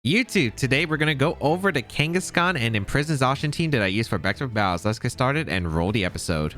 YouTube, today we're going to go over the Kangaskhan and Imprison Zacian team that I use for back-to-back battles. Let's get started and roll the episode.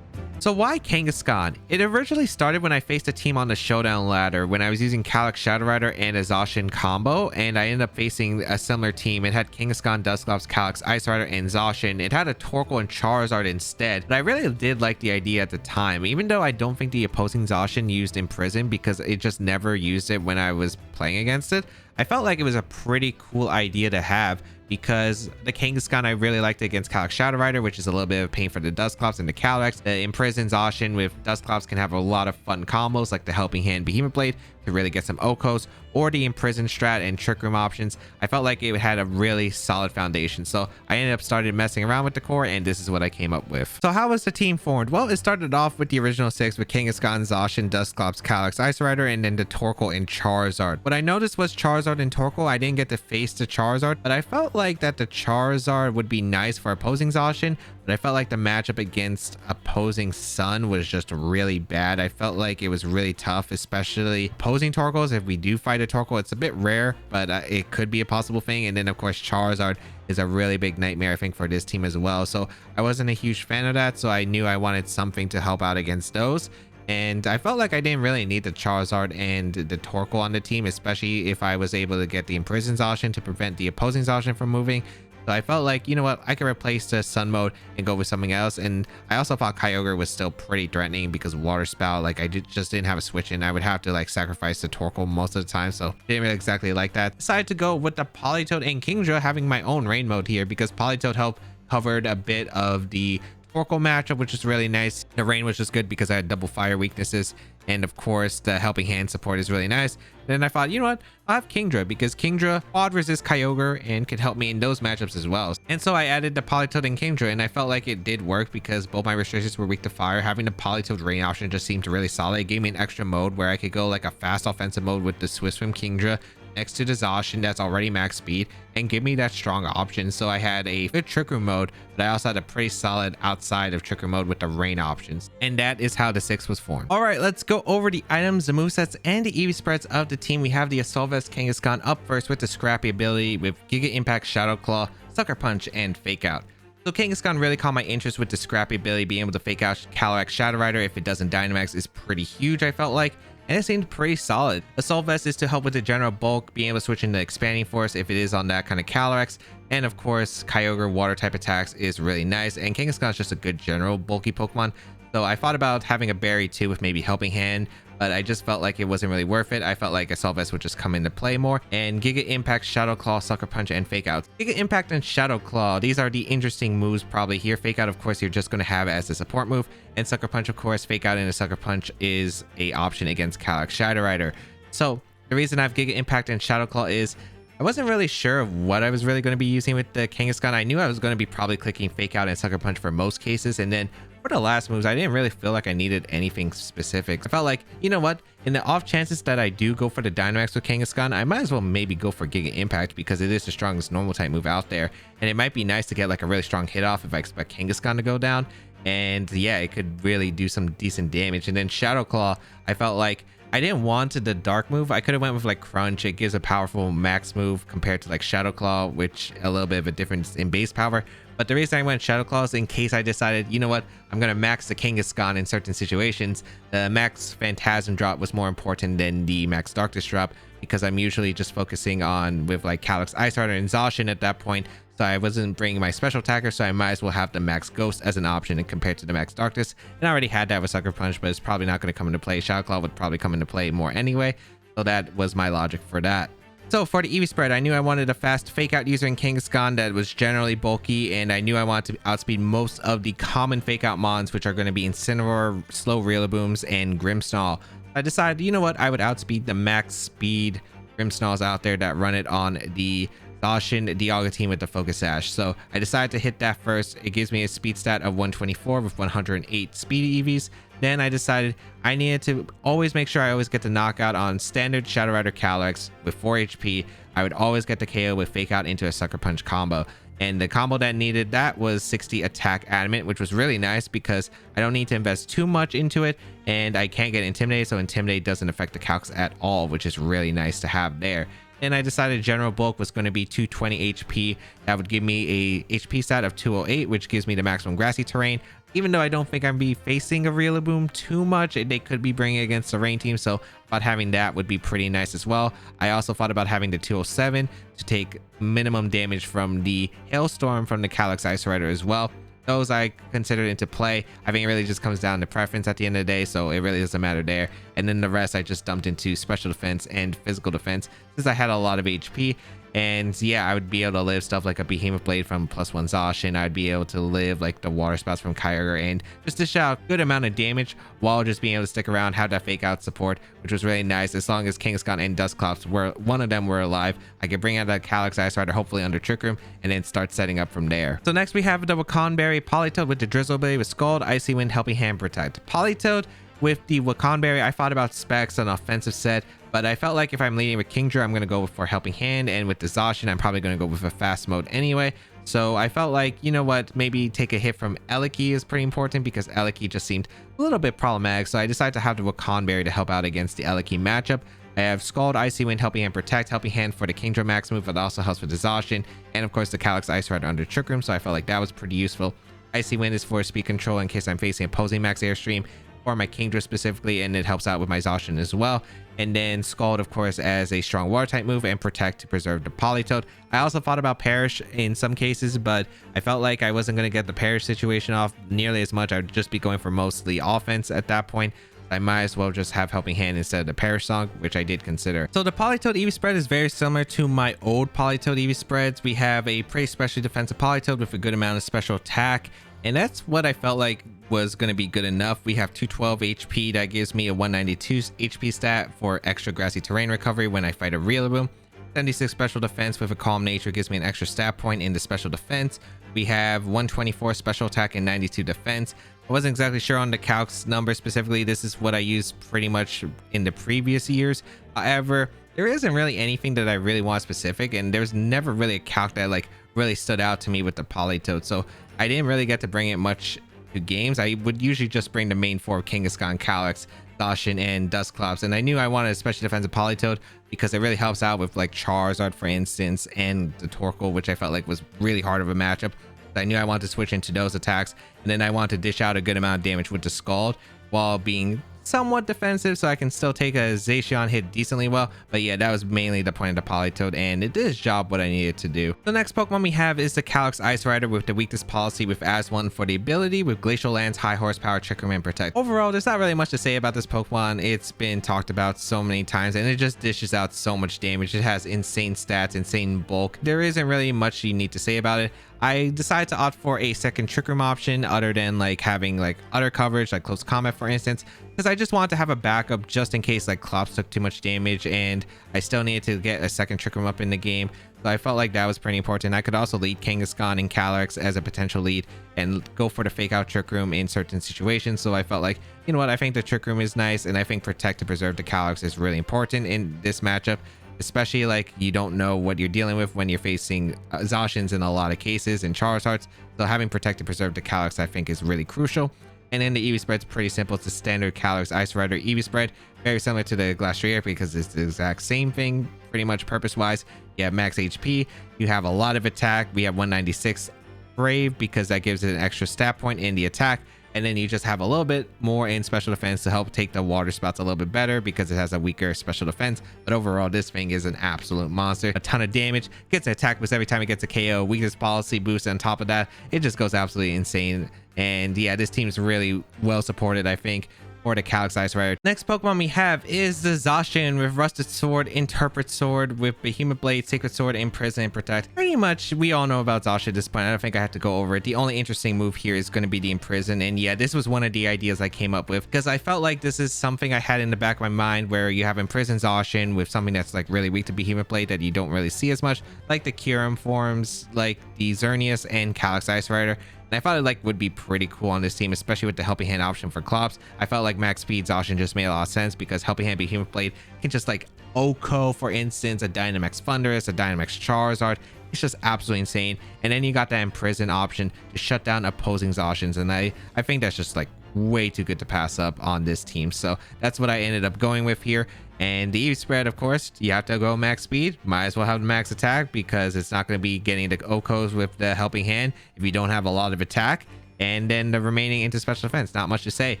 So why Kangaskhan? It originally started when I faced a team on the showdown ladder when I was using Calyx Ice Rider and a Zacian combo, and I ended up facing a similar team. It had Kangaskhan, Dusclops, Calyx Ice Rider, and Zacian. It had a Torkoal and Charizard instead, but I really did like the idea at the time, even though I don't think the opposing Zacian used Imprison because it just never used it when I was playing against it. I felt like it was a pretty cool idea to have because the Kangaskhan I really liked it against Calyx Ice Rider, which is a little bit of a pain for the Dusclops and the Calyx. The Imprison Zacian with Dusclops can have a lot of fun combos like the Helping Hand Behemoth Blade to really get some Okos, or the Imprison Strat and Trick Room options. I felt like it had a really solid foundation, so I ended up started messing around with the core, and this is what I came up with. So how was the team formed? Well, it started off with the original 6 with Kangaskhan, Zacian, Dusclops, Calyx Ice Rider, and then the Torkoal and Charizard. What I noticed was Charizard and Torkoal, I didn't get to face the Charizard, but I felt like that the Charizard would be nice for opposing Zacian, but I felt like the matchup against opposing Sun was just really bad. I felt like it was really tough, especially opposing Torkoals. If we do fight a Torkoal, it's a bit rare, but it could be a possible thing. And then of course Charizard is a really big nightmare, I think, for this team as well. So I wasn't a huge fan of that, so I knew I wanted something to help out against those. And I felt like I didn't really need the Charizard and the Torkoal on the team, especially if I was able to get the Imprison Zacian to prevent the opposing Zacian from moving. So I felt like, you know what, I could replace the Sun mode and go with something else. And I also thought Kyogre was still pretty threatening because Water Spout, like I just didn't have a switch in. I would have to like sacrifice the Torkoal most of the time, so didn't really exactly like that. Decided to go with the Politoed and Kingdra, having my own rain mode here because Politoed covered a bit of the Torkoal matchup, which is really nice. The rain was just good because I had double fire weaknesses, and of course the Helping Hand support is really nice. Then I thought, you know what, I'll have Kingdra because Kingdra quad resist Kyogre and could help me in those matchups as well. And so I added the Politoed and Kingdra, and I felt like it did work because both my restrictions were weak to fire. Having the Politoed rain option just seemed really solid. It gave me an extra mode where I could go like a fast offensive mode with the Swift Swim Kingdra next to the Zacian that's already max speed and give me that strong option. So I had a good Trick Room mode, but I also had a pretty solid outside of Trick Room mode with the rain options. And that is how the 6 was formed. All right, let's go over the items, the movesets, and the Eevee spreads of the team. We have the Assault Vest Kangaskhan up first with the Scrappy ability with Giga Impact, Shadow Claw, Sucker Punch, and Fake Out. So Kangaskhan really caught my interest with the Scrappy ability. Being able to fake out Calyx Ice Rider if it doesn't Dynamax is pretty huge, I felt like. And it seemed pretty solid. Assault Vest is to help with the general bulk, being able to switch into Expanding Force if it is on that kind of Calyx. And of course, Kyogre water type attacks is really nice. And Kangaskhan is just a good general bulky Pokemon. So I thought about having a berry too with maybe Helping Hand, but I just felt like it wasn't really worth it. I felt like Assault Vest would just come into play more. And Giga Impact, Shadow Claw, Sucker Punch, and Fake Out. Giga Impact and Shadow Claw, these are the interesting moves probably here. Fake Out, of course, you're just going to have as a support move. And Sucker Punch, of course, Fake Out and a Sucker Punch is a option against Calyx Ice Rider. So the reason I have Giga Impact and Shadow Claw is I wasn't really sure of what I was really going to be using with the Kangaskhan. I knew I was going to be probably clicking Fake Out and Sucker Punch for most cases, and then for the last moves, I didn't really feel like I needed anything specific. I felt like, you know what, in the off chances that I do go for the Dynamax with Kangaskhan, I might as well maybe go for Giga Impact because it is the strongest normal type move out there, and it might be nice to get like a really strong hit off if I expect Kangaskhan to go down. And yeah, it could really do some decent damage. And then Shadow Claw, I felt like I didn't want the dark move. I could have went with like Crunch. It gives a powerful max move compared to like Shadow Claw, which a little bit of a difference in base power. But the reason I went Shadow Claw is in case I decided, you know what, I'm going to max the Kangaskhan in certain situations. The max Phantasm drop was more important than the max Darkness drop because I'm usually just focusing on with like Calyx Ice Rider and Zacian at that point. So I wasn't bringing my special attacker, so I might as well have the max Ghost as an option and compared to the max Darkness. And I already had that with Sucker Punch, but it's probably not going to come into play. Shadow Claw would probably come into play more anyway. So that was my logic for that. So for the Eevee spread, I knew I wanted a fast fake out user in Kangaskhan that was generally bulky, and I knew I wanted to outspeed most of the common fake out mons, which are going to be Incineroar, Slow Riolabooms, and Grimmsnarl. I decided, you know what, I would outspeed the max speed Grimmsnarls out there that run it on the Zacian Dialga team with the Focus Sash. So I decided to hit that first. It gives me a speed stat of 124 with 108 speed EVs. Then I decided I needed to always make sure I always get the knockout on standard Shadow Rider Calyx with 4 HP. I would always get the KO with Fake Out into a Sucker Punch combo. and the combo that needed that was 60 attack adamant, which was really nice because I don't need to invest too much into it, and I can't get intimidated, so intimidate doesn't affect the calcs at all, which is really nice to have there. And I decided general bulk was going to be 220 HP. That would give me a HP stat of 208, which gives me the maximum grassy terrain. Even though I don't think I'm be facing a Rillaboom too much, they could be bringing it against the rain team, so thought having that would be pretty nice as well. I also thought about having the 207 to take minimum damage from the hailstorm from the Calyx Ice Rider as well. Those I considered into play. I think it really just comes down to preference at the end of the day, so it really doesn't matter there. And then the rest I just dumped into special defense and physical defense since I had a lot of HP. And yeah, I would be able to live stuff like a Behemoth Blade from +1 Zacian. I'd be able to live like the Water Spouts from Kyogre and just dish out a good amount of damage while just being able to stick around, have that fake out support, which was really nice. As long as Kangaskhan and Dusclops were, one of them were alive, I could bring out that Calyx Ice Rider, hopefully under Trick Room, and then start setting up from there. So next we have the Wakanberry Politoed with the Drizzle Ability with Scald, Icy Wind, Helping Hand, Protect. Politoed with the Wakanberry, I thought about specs on offensive set, but I felt like if I'm leading with Kingdra, I'm going to go for Helping Hand, and with the Zacian, I'm probably going to go with a fast mode anyway. So I felt like, you know what, maybe take a hit from Eliki is pretty important because Eliki just seemed a little bit problematic. So I decided to have the Wakanberry to help out against the Eliki matchup. I have Scald, Icy Wind, Helping Hand, Protect, Helping Hand for the Kingdra max move, but also helps with the Zacian, and of course the Calyx Ice Rider under Trick Room, so I felt like that was pretty useful. Icy Wind is for speed control in case I'm facing opposing max airstream, or my Kingdra specifically, and it helps out with my Zacian as well. And then Scald, of course, as a strong water type move, and Protect to preserve the Politoed. I also thought about Perish in some cases, but I felt like I wasn't going to get the Perish situation off nearly as much. I would just be going for mostly offense at that point. I might as well just have Helping Hand instead of the Perish Song, which I did consider. So the Politoed Eevee Spread is very similar to my old Politoed Eevee Spreads. We have a pretty specially defensive Politoed with a good amount of special attack, and that's what I felt like was going to be good enough. We have 212 HP. That gives me a 192 HP stat for extra grassy terrain recovery when I fight a Rillaboom. 76 special defense with a calm nature gives me an extra stat point in the special defense. We have 124 special attack and 92 defense. I wasn't exactly sure on the calcs number specifically. This is what I used pretty much in the previous years. However, there isn't really anything that I really want specific, and there's never really a calc that like really stood out to me with the Politoed, so I didn't really get to bring it much to games. I would usually just bring the main four: Kangaskhan, Calyx, Zacian, and Dusclops, and I knew I wanted a special defensive Politoed because it really helps out with like Charizard, for instance, and the Torkoal, which I felt like was really hard of a matchup. So I knew I wanted to switch into those attacks, and then I wanted to dish out a good amount of damage with the Scald while being somewhat defensive, so I can still take a Zacian hit decently well. But yeah, that was mainly the point of the Politoed, and it did its job what I needed to do. The next Pokemon we have is the Calyx Ice Rider with the weakness policy with As1 for the ability with Glacial Lands, High Horsepower, Trick Room, and Protect. Overall, there's not really much to say about this Pokemon. It's been talked about so many times, and it just dishes out so much damage. It has insane stats, insane bulk. There isn't really much you need to say about it. I decided to opt for a second Trick Room option other than like having like other coverage like close combat, for instance, because I just wanted to have a backup just in case like Clops took too much damage and I still needed to get a second Trick Room up in the game. So I felt like that was pretty important. I could also lead Kangaskhan and Calyx as a potential lead and go for the fake out Trick Room in certain situations. So I felt like, you know what, I think the Trick Room is nice, and I think Protect to preserve the Calyx is really important in this matchup, especially like you don't know what you're dealing with when you're facing Zacians in a lot of cases and Charizards. So having Protect to preserve the Calyx I think is really crucial. And then the Eevee Spread's pretty simple. It's a standard Calyx Ice Rider Eevee Spread, very similar to the Glastrier because it's the exact same thing pretty much purpose wise. You have max HP, you have a lot of attack. We have 196 Brave because that gives it an extra stat point in the attack, and then you just have a little bit more in special defense to help take the Water Spouts a little bit better because it has a weaker special defense. But overall, this thing is an absolute monster. A ton of damage, gets an attack boost every time it gets a KO, weakness policy boost on top of that. It just goes absolutely insane. And yeah, this team's really well supported, I think, for the Calyx Ice Rider. Next Pokemon we have is the Zacian with Rusted Sword, Interpret Sword with Behemoth Blade, Sacred Sword, Imprison, and Protect. Pretty much we all know about Zacian at this point. I don't think I have to go over it. The only interesting move here is going to be the Imprison, and yeah, this was one of the ideas I came up with because I felt like this is something I had in the back of my mind where you have Imprison Zacian with something that's like really weak to Behemoth Blade that you don't really see as much, like the Kyurem forms, like the Xerneas and Calyx Ice Rider. And I thought it like would be pretty cool on this team, especially with the Helping Hand option for Klops. I felt like max speed Zacian just made a lot of sense because Helping Hand Behemoth Blade can just like Oko, for instance, a Dynamax Thundurus, a Dynamax Charizard. It's just absolutely insane. And then you got that Imprison option to shut down opposing Zacians, and I think that's just like way too good to pass up on this team. So that's what I ended up going with here. And the Eevee Spread, of course, you have to go max speed. Might as well have the max attack because it's not going to be getting the Okos with the Helping Hand if you don't have a lot of attack. And then the remaining into special defense, not much to say.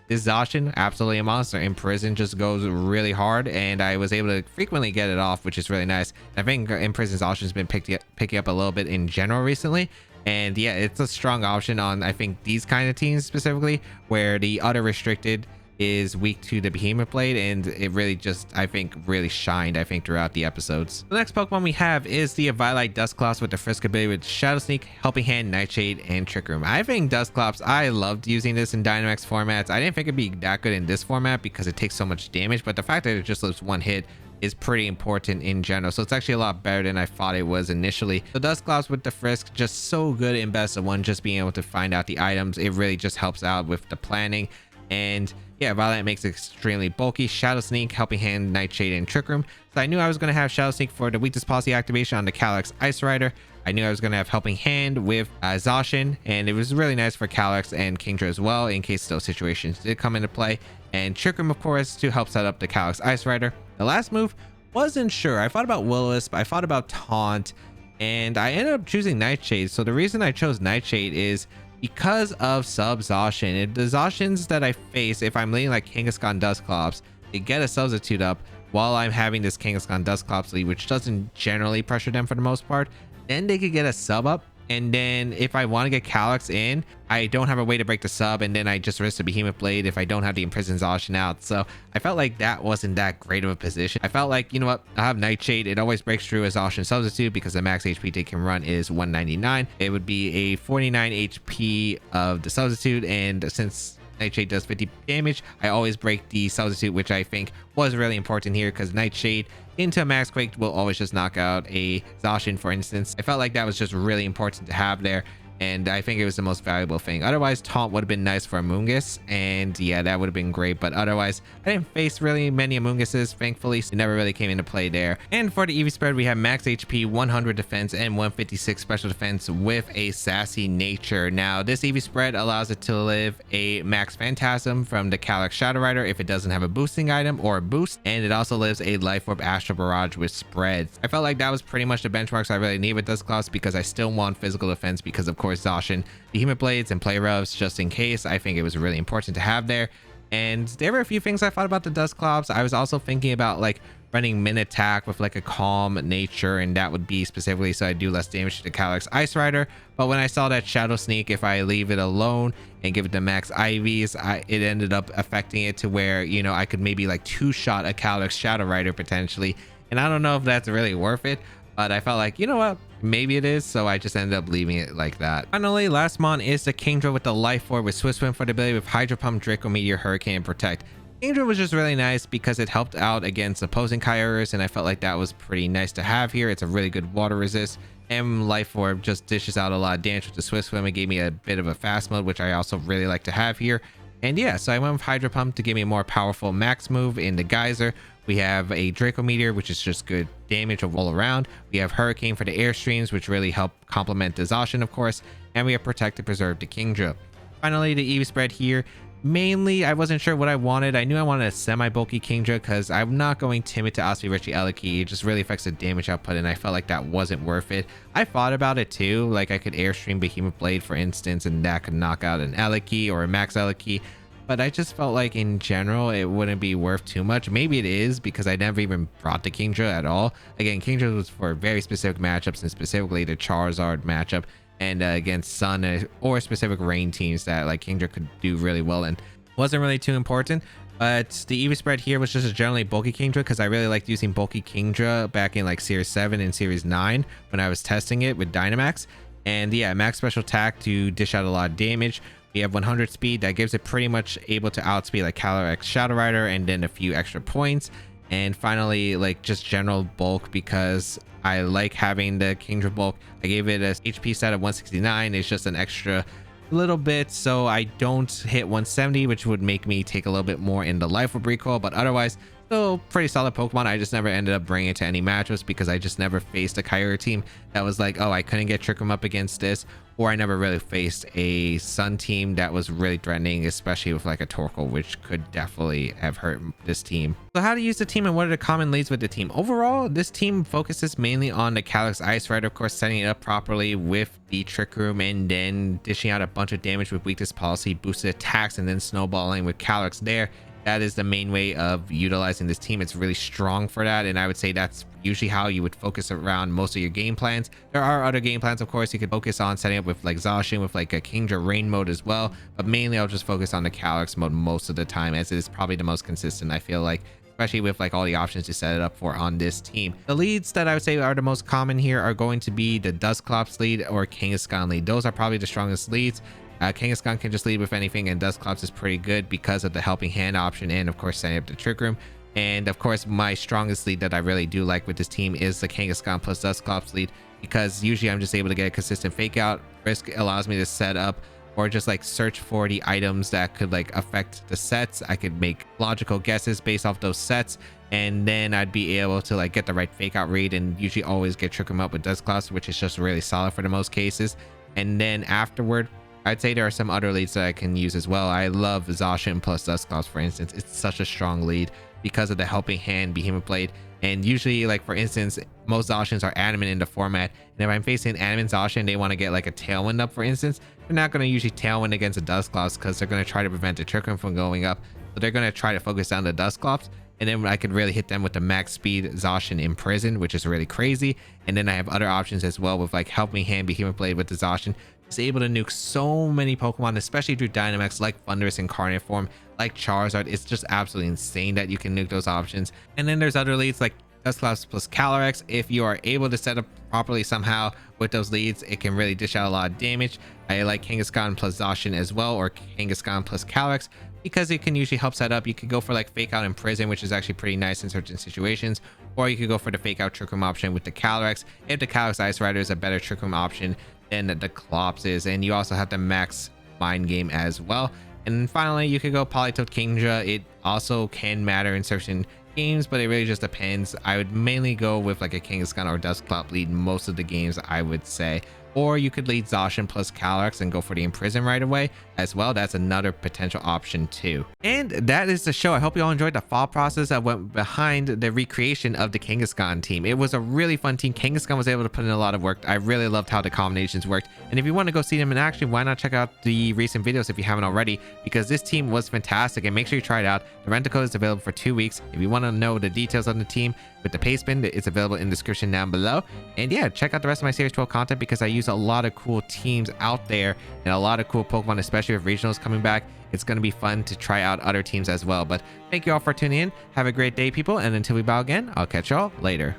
This Zacian, absolutely a monster. Imprison just goes really hard, and I was able to frequently get it off, which is really nice. I think Imprison Zacian has been picking up a little bit in general recently. And yeah, it's a strong option on, I think, these kind of teams specifically, where the other restricted is weak to the Behemoth Blade, and it really just, I think, really shined, I think, throughout the episodes. The next Pokemon we have is the Eevee Dusclops with the Frisk ability with Shadow Sneak, Helping Hand, Nightshade, and Trick Room. I think Dusclops, I loved using this in Dynamax formats. I didn't think it'd be that good in this format because it takes so much damage, but the fact that it just lives one hit is pretty important in general, so it's actually a lot better than I thought it was initially. So Dusclops with the Frisk, just so good in best of one, just being able to find out the items. It really just helps out with the planning. And yeah, Violet makes it extremely bulky. Shadow Sneak, Helping Hand, Nightshade, and Trick Room. So I knew I was going to have Shadow Sneak for the Weakness Policy activation on the Calyx Ice Rider. I knew I was going to have Helping Hand with Zacian, and it was really nice for Calyx and Kingdra as well, in case those situations did come into play. And Trick Room, of course, to help set up the Calyx Ice Rider. The last move, wasn't sure. I thought about Will-O-Wisp, I thought about Taunt, and I ended up choosing Nightshade. So the reason I chose Nightshade is because of sub Zacian. The Zacians that I face, if I'm leading like Kangaskhan Dusclops, they get a substitute up while I'm having this Kangaskhan Dusclops lead, which doesn't generally pressure them for the most part. Then they could get a sub up, and then if I want to get Calyx in, I don't have a way to break the sub, and then I just risk the Behemoth Blade if I don't have the Imprisoned Zacian out. So I felt like that wasn't that great of a position. I felt like, you know what, I have Nightshade. It always breaks through a Zacian substitute because the max HP they can run is 199. It would be a 49 HP of the substitute, and since Nightshade does 50 damage, I always break the substitute, which I think was really important here because Nightshade into a max quake will always just knock out a Zacian, for instance. I felt like that was just really important to have there, and I think it was the most valuable thing. Otherwise, Taunt would have been nice for Amoonguss, and yeah, that would have been great, but otherwise I didn't face really many Amoonguses, thankfully, so it never really came into play there. And for the Eevee Spread, we have max HP, 100 defense, and 156 special defense with a sassy nature. Now, this Eevee Spread allows it to live a max Phantasm from the Calyx Shadow Rider if it doesn't have a boosting item or a boost, and it also lives a Life Orb Astral Barrage with spreads. I felt like that was pretty much the benchmarks I really need with Dusclops because I still want physical defense because, of course, Zacian, Behemoth Blades, and Play Revs just in case. I think it was really important to have there. And there were a few things I thought about the Dusclops. I was also thinking about like running Min Attack with like a calm nature, and that would be specifically so I do less damage to the Calyx Ice Rider. But when I saw that Shadow Sneak, if I leave it alone and give it the max IVs, it ended up affecting it to where, you know, I could maybe like two-shot a Calyx Shadow Rider potentially. And I don't know if that's really worth it, but I felt like, you know what, maybe it is, so I just ended up leaving it like that. Finally, last mon is the Kingdra with the Life Orb with Swift Swim for the ability with Hydro Pump, Draco Meteor, Hurricane, and Protect. Kingdra was just really nice because it helped out against opposing Kyurus, and I felt like that was pretty nice to have here. It's a really good water resist, and Life Orb just dishes out a lot of damage with the Swift Swim. It gave me a bit of a fast mode, which I also really like to have here. And yeah, so I went with Hydro Pump to give me a more powerful max move in the Geyser. We have a Draco Meteor, which is just good damage all around. We have Hurricane for the Airstreams, which really help complement the Zacian, of course. And we have Protect to preserve the Kingdra. Finally, the Eevee Spread here. Mainly, I wasn't sure what I wanted. I knew I wanted a semi-bulky Kingdra because I'm not going Timid to Osprey Richie Eliki. It just really affects the damage output, and I felt like that wasn't worth it. I thought about it too. Like I could Airstream Behemoth Blade, for instance, and that could knock out an Eliki or a Max Eliki. But I just felt like in general it wouldn't be worth too much. Maybe it is because I never even brought the Kingdra at all. Again, Kingdra was for very specific matchups, and specifically the Charizard matchup, and against Sun or specific rain teams that like Kingdra could do really well, and wasn't really too important. But the Eevee Spread here was just a generally bulky Kingdra because I really liked using bulky Kingdra back in like Series 7 and Series 9 when I was testing it with Dynamax. And yeah, max special attack to dish out a lot of damage. We have 100 speed that gives it pretty much able to outspeed like Calyx Shadow Rider, and then a few extra points. And finally, like just general bulk because I like having the Kingdra bulk. I gave it a HP stat of 169. It's just an extra a little bit so I don't hit 170, which would make me take a little bit more in the life of recoil, but otherwise still pretty solid Pokemon. I just never ended up bringing it to any matchups because I just never faced a Kyogre team that was like, oh, I couldn't get Trick 'em up against this, or I never really faced a Sun team that was really threatening, especially with like a Torkoal, which could definitely have hurt this team. So how to use the team and what are the common leads with the team? Overall, this team focuses mainly on the Calyx Ice Rider, of course, setting it up properly with the Trick Room and then dishing out a bunch of damage with weakness policy, boosted attacks, and then snowballing with Calyx there. That is the main way of utilizing this team. It's really strong for that, and I would say that's usually how you would focus around most of your game plans. There are other game plans, of course, you could focus on setting up with like Zacian with like a Kingdra Rain mode as well, but mainly I'll just focus on the Calyx mode most of the time, as it is probably the most consistent, I feel like, especially with like all the options to set it up for on this team. The leads that I would say are the most common here are going to be the Dusclops lead or Kangaskhan lead. Those are probably the strongest leads. Kangaskhan can just lead with anything, and Dusclops is pretty good because of the helping hand option and of course setting up the Trick Room. And of course my strongest lead that I really do like with this team is the Kangaskhan plus Dusclops lead, because usually I'm just able to get a consistent fake out. Risk allows me to set up or just like search for the items that could like affect the sets. I could make logical guesses based off those sets, and then I'd be able to like get the right fake out read and usually always get Trick 'em up with Dusclops, which is just really solid for the most cases. And then afterward, I'd say there are some other leads that I can use as well. I love Zacian plus Dusclops, for instance. It's such a strong lead because of the helping hand Behemoth Blade. And usually, like for instance, most Zacians are adamant in the format. And if I'm facing an adamant Zacian, they want to get like a Tailwind up, for instance. They're not going to usually Tailwind against a Dusclops because they're going to try to prevent the Trick Room from going up. So they're going to try to focus on the Dusclops. And then I could really hit them with the max speed Zacian Imprison, which is really crazy. And then I have other options as well with like helping hand Behemoth Blade with the Zacian. Is able to nuke so many Pokemon, especially through Dynamax like Thundurus Incarnate form, like Charizard. It's just absolutely insane that you can nuke those options. And then there's other leads like Dusclops plus Calyrex. If you are able to set up properly somehow with those leads, it can really dish out a lot of damage. I like Kangaskhan plus Zacian as well, or Kangaskhan plus Calyrex, because it can usually help set up. You could go for like fake out Imprison, which is actually pretty nice in certain situations, or you could go for the fake out Trick Room option with the Calyrex if the Calyx Ice Rider is a better Trick Room option than the Clops is. And you also have the max Mind Game as well. And finally, you could go Politoed Kingdra. It also can matter in certain games, but it really just depends. I would mainly go with like a Kangaskhan or Dusclops lead most of the games, I would say. Or you could lead Zacian plus Calyrex and go for the Imprison right away as well. That's another potential option too. And that is the show. I hope you all enjoyed the thought process that went behind the recreation of the Kangaskhan team. It was a really fun team. Kangaskhan was able to put in a lot of work. I really loved how the combinations worked. And if you want to go see them in action, why not check out the recent videos if you haven't already, because this team was fantastic, and make sure you try it out. The rental code is available for 2 weeks. If you want to know the details on the team with the pay spin, it's available in the description down below. And yeah, check out the rest of my Series 12 content, because I use a lot of cool teams out there and a lot of cool Pokemon, especially with regionals coming back. It's going to be fun to try out other teams as well. But thank you all for tuning in. Have a great day, people, and until we bow again, I'll catch y'all later.